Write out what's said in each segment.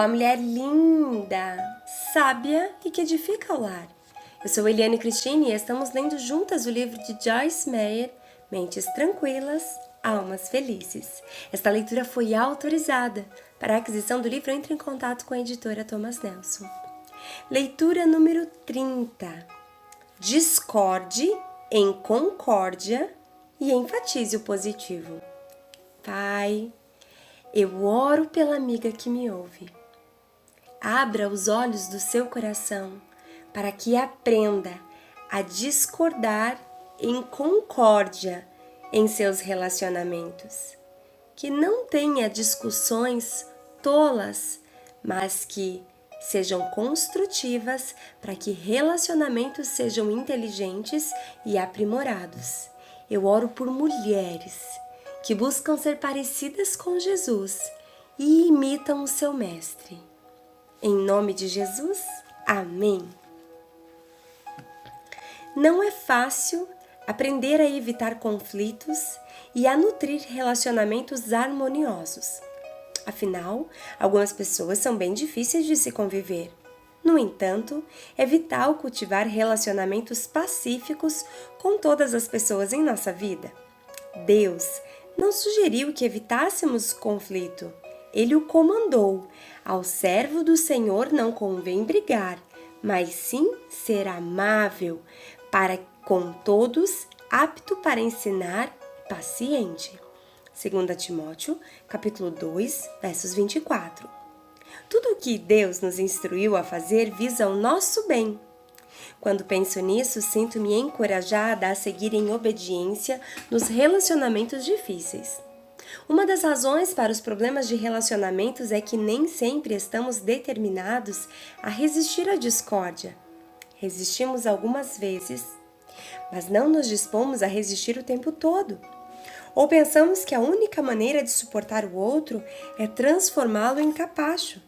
Olá, mulher linda, sábia e que edifica o lar. Eu sou Eliane Cristine e estamos lendo juntas o livro de Joyce Meyer, Mentes Tranquilas, Almas Felizes. Esta leitura foi autorizada. Para a aquisição do livro, entre em contato com a editora Thomas Nelson. Leitura número 30. Discorde em concórdia e enfatize o positivo. Pai, eu oro pela amiga que me ouve. Abra os olhos do seu coração para que aprenda a discordar em concórdia em seus relacionamentos. Que não tenha discussões tolas, mas que sejam construtivas para que relacionamentos sejam inteligentes e aprimorados. Eu oro por mulheres que buscam ser parecidas com Jesus e imitam o seu mestre. Em nome de Jesus, amém. Não é fácil aprender a evitar conflitos e a nutrir relacionamentos harmoniosos. Afinal, algumas pessoas são bem difíceis de se conviver. No entanto, é vital cultivar relacionamentos pacíficos com todas as pessoas em nossa vida. Deus não sugeriu que evitássemos conflito. Ele o comandou. Ao servo do Senhor não convém brigar, mas sim ser amável, para com todos, apto para ensinar, paciente. 2 Timóteo, capítulo 2, versos 24. Tudo o que Deus nos instruiu a fazer visa o nosso bem. Quando penso nisso, sinto-me encorajada a seguir em obediência nos relacionamentos difíceis. Uma das razões para os problemas de relacionamentos é que nem sempre estamos determinados a resistir à discórdia. Resistimos algumas vezes, mas não nos dispomos a resistir o tempo todo. Ou pensamos que a única maneira de suportar o outro é transformá-lo em capacho.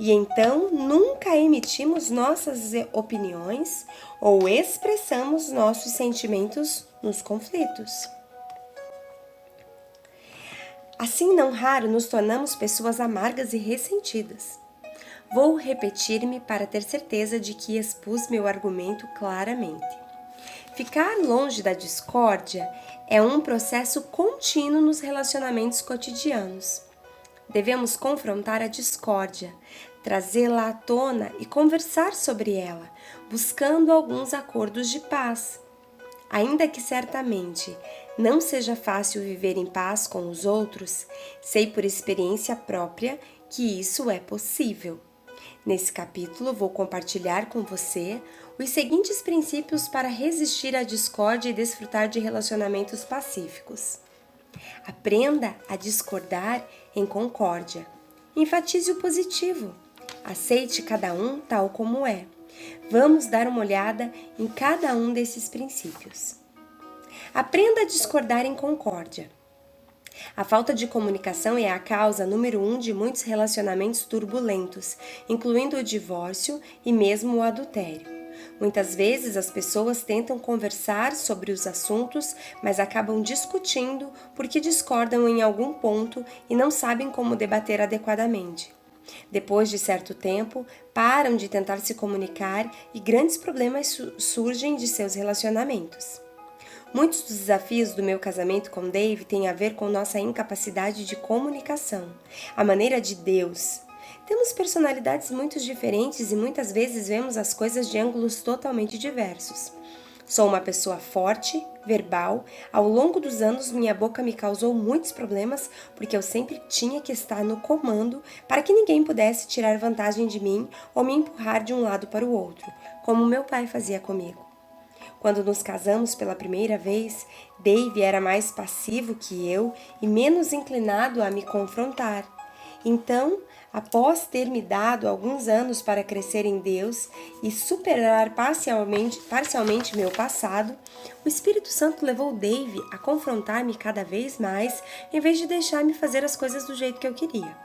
E então nunca emitimos nossas opiniões ou expressamos nossos sentimentos nos conflitos. Assim, não raro, nos tornamos pessoas amargas e ressentidas. Vou repetir-me para ter certeza de que expus meu argumento claramente. Ficar longe da discórdia é um processo contínuo nos relacionamentos cotidianos. Devemos confrontar a discórdia, trazê-la à tona e conversar sobre ela, buscando alguns acordos de paz. Ainda que certamente não seja fácil viver em paz com os outros, sei por experiência própria que isso é possível. Nesse capítulo, vou compartilhar com você os seguintes princípios para resistir à discórdia e desfrutar de relacionamentos pacíficos. Aprenda a discordar em concórdia. Enfatize o positivo. Aceite cada um tal como é. Vamos dar uma olhada em cada um desses princípios. Aprenda a discordar em concórdia. A falta de comunicação é a causa número 1 de muitos relacionamentos turbulentos, incluindo o divórcio e mesmo o adultério. Muitas vezes as pessoas tentam conversar sobre os assuntos, mas acabam discutindo porque discordam em algum ponto e não sabem como debater adequadamente. Depois de certo tempo, param de tentar se comunicar e grandes problemas surgem de seus relacionamentos. Muitos dos desafios do meu casamento com Dave têm a ver com nossa incapacidade de comunicação, a maneira de Deus. Temos personalidades muito diferentes e muitas vezes vemos as coisas de ângulos totalmente diversos. Sou uma pessoa forte, verbal. Ao longo dos anos, minha boca me causou muitos problemas porque eu sempre tinha que estar no comando para que ninguém pudesse tirar vantagem de mim ou me empurrar de um lado para o outro, como meu pai fazia comigo. Quando nos casamos pela primeira vez, Dave era mais passivo que eu e menos inclinado a me confrontar. Então, após ter me dado alguns anos para crescer em Deus e superar parcialmente meu passado, o Espírito Santo levou Dave a confrontar-me cada vez mais, em vez de deixar-me fazer as coisas do jeito que eu queria.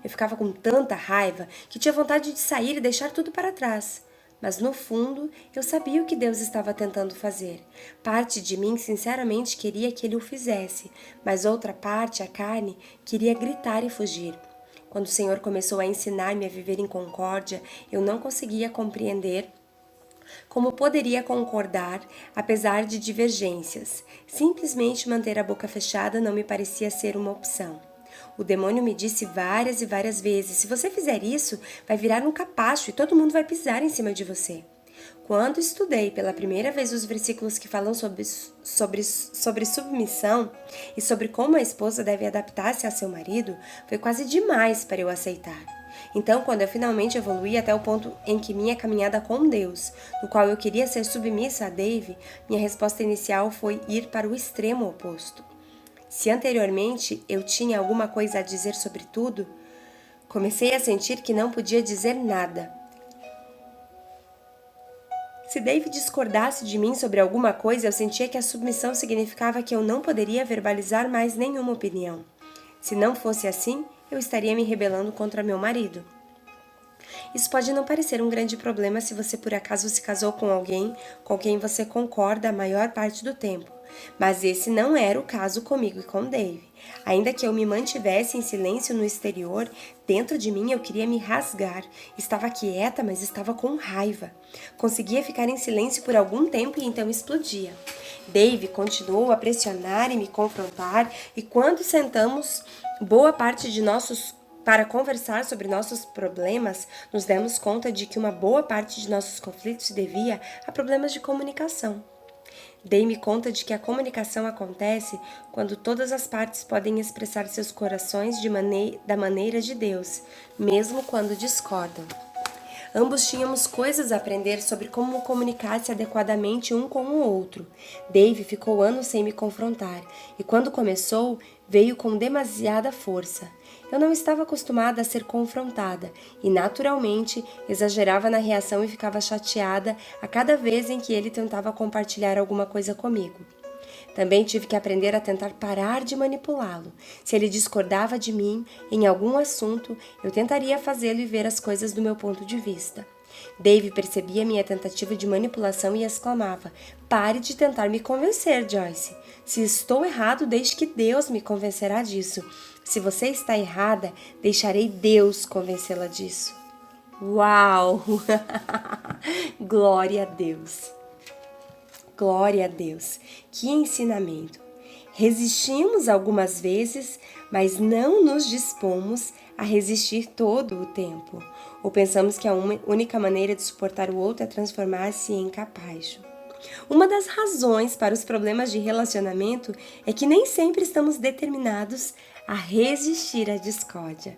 Eu ficava com tanta raiva que tinha vontade de sair e deixar tudo para trás. Mas no fundo, eu sabia o que Deus estava tentando fazer. Parte de mim, sinceramente, queria que Ele o fizesse, mas outra parte, a carne, queria gritar e fugir. Quando o Senhor começou a ensinar-me a viver em concórdia, eu não conseguia compreender como poderia concordar, apesar de divergências. Simplesmente manter a boca fechada não me parecia ser uma opção. O demônio me disse várias e várias vezes: se você fizer isso, vai virar um capacho e todo mundo vai pisar em cima de você. Quando estudei pela primeira vez os versículos que falam sobre submissão e sobre como a esposa deve adaptar-se a seu marido, foi quase demais para eu aceitar. Então, quando eu finalmente evoluí até o ponto em que minha caminhada com Deus, no qual eu queria ser submissa a Dave, minha resposta inicial foi ir para o extremo oposto. Se anteriormente eu tinha alguma coisa a dizer sobre tudo, comecei a sentir que não podia dizer nada. Se Dave discordasse de mim sobre alguma coisa, eu sentia que a submissão significava que eu não poderia verbalizar mais nenhuma opinião. Se não fosse assim, eu estaria me rebelando contra meu marido. Isso pode não parecer um grande problema se você por acaso se casou com alguém com quem você concorda a maior parte do tempo, mas esse não era o caso comigo e com Dave. Ainda que eu me mantivesse em silêncio no exterior, dentro de mim eu queria me rasgar. Estava quieta, mas estava com raiva. Conseguia ficar em silêncio por algum tempo e então explodia. Dave continuou a pressionar e me confrontar, e quando sentamos boa parte de para conversar sobre nossos problemas, nos demos conta de que uma boa parte de nossos conflitos se devia a problemas de comunicação. Dei-me conta de que a comunicação acontece quando todas as partes podem expressar seus corações da maneira de Deus, mesmo quando discordam. Ambos tínhamos coisas a aprender sobre como comunicar-se adequadamente um com o outro. Dave ficou anos sem me confrontar, e quando começou, veio com demasiada força. Eu não estava acostumada a ser confrontada, e naturalmente exagerava na reação e ficava chateada a cada vez em que ele tentava compartilhar alguma coisa comigo. Também tive que aprender a tentar parar de manipulá-lo. Se ele discordava de mim em algum assunto, eu tentaria fazê-lo e ver as coisas do meu ponto de vista. Dave percebia minha tentativa de manipulação e exclamava: "Pare de tentar me convencer, Joyce. Se estou errado, deixe que Deus me convencerá disso. Se você está errada, deixarei Deus convencê-la disso." Uau! Glória a Deus! Glória a Deus! Que ensinamento! Resistimos algumas vezes, mas não nos dispomos a resistir todo o tempo. Ou pensamos que a única maneira de suportar o outro é transformar-se em capacho. Uma das razões para os problemas de relacionamento é que nem sempre estamos determinados a resistir à discórdia.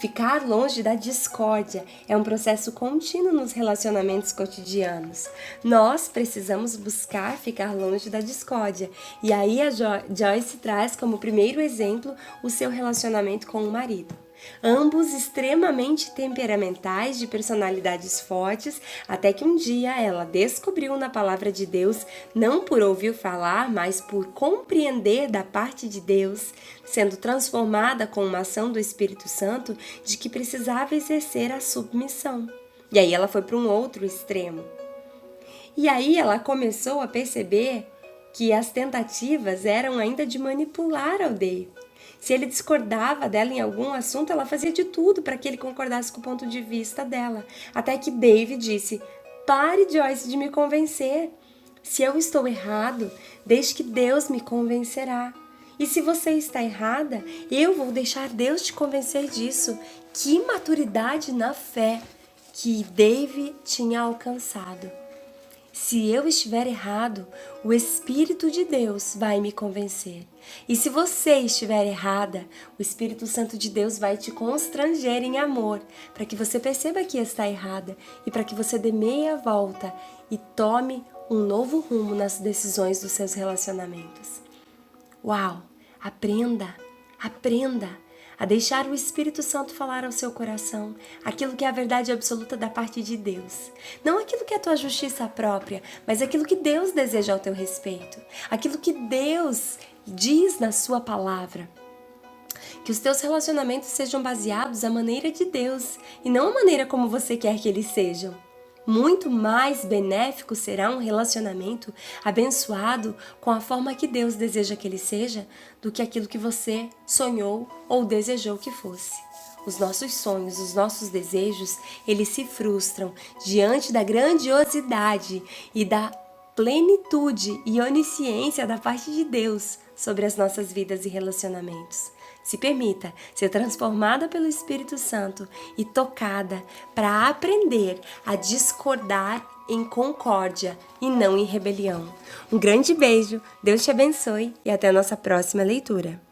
Ficar longe da discórdia é um processo contínuo nos relacionamentos cotidianos. Nós precisamos buscar ficar longe da discórdia. E aí a Joyce traz como primeiro exemplo o seu relacionamento com o marido. Ambos extremamente temperamentais, de personalidades fortes, até que um dia ela descobriu na palavra de Deus, não por ouvir falar, mas por compreender da parte de Deus, sendo transformada com uma ação do Espírito Santo, de que precisava exercer a submissão. E aí ela foi para um outro extremo. E aí ela começou a perceber que as tentativas eram ainda de manipular ao Dave. Se ele discordava dela em algum assunto, ela fazia de tudo para que ele concordasse com o ponto de vista dela. Até que Dave disse: "Pare, Joyce, de me convencer. Se eu estou errado, deixe que Deus me convencerá. E se você está errada, eu vou deixar Deus te convencer disso." Que maturidade na fé que Dave tinha alcançado. Se eu estiver errado, o Espírito de Deus vai me convencer. E se você estiver errada, o Espírito Santo de Deus vai te constranger em amor, para que você perceba que está errada e para que você dê meia volta e tome um novo rumo nas decisões dos seus relacionamentos. Uau! Aprenda! Aprenda! A deixar o Espírito Santo falar ao seu coração aquilo que é a verdade absoluta da parte de Deus. Não aquilo que é a tua justiça própria, mas aquilo que Deus deseja ao teu respeito. Aquilo que Deus diz na sua palavra. Que os teus relacionamentos sejam baseados à maneira de Deus e não à maneira como você quer que eles sejam. muito mais benéfico será um relacionamento abençoado com a forma que Deus deseja que ele seja do que aquilo que você sonhou ou desejou que fosse. Os nossos sonhos, os nossos desejos, eles se frustram diante da grandiosidade e da plenitude e onisciência da parte de Deus sobre as nossas vidas e relacionamentos. Se permita ser transformada pelo Espírito Santo e tocada para aprender a discordar em concórdia e não em rebelião. Um grande beijo, Deus te abençoe e até a nossa próxima leitura.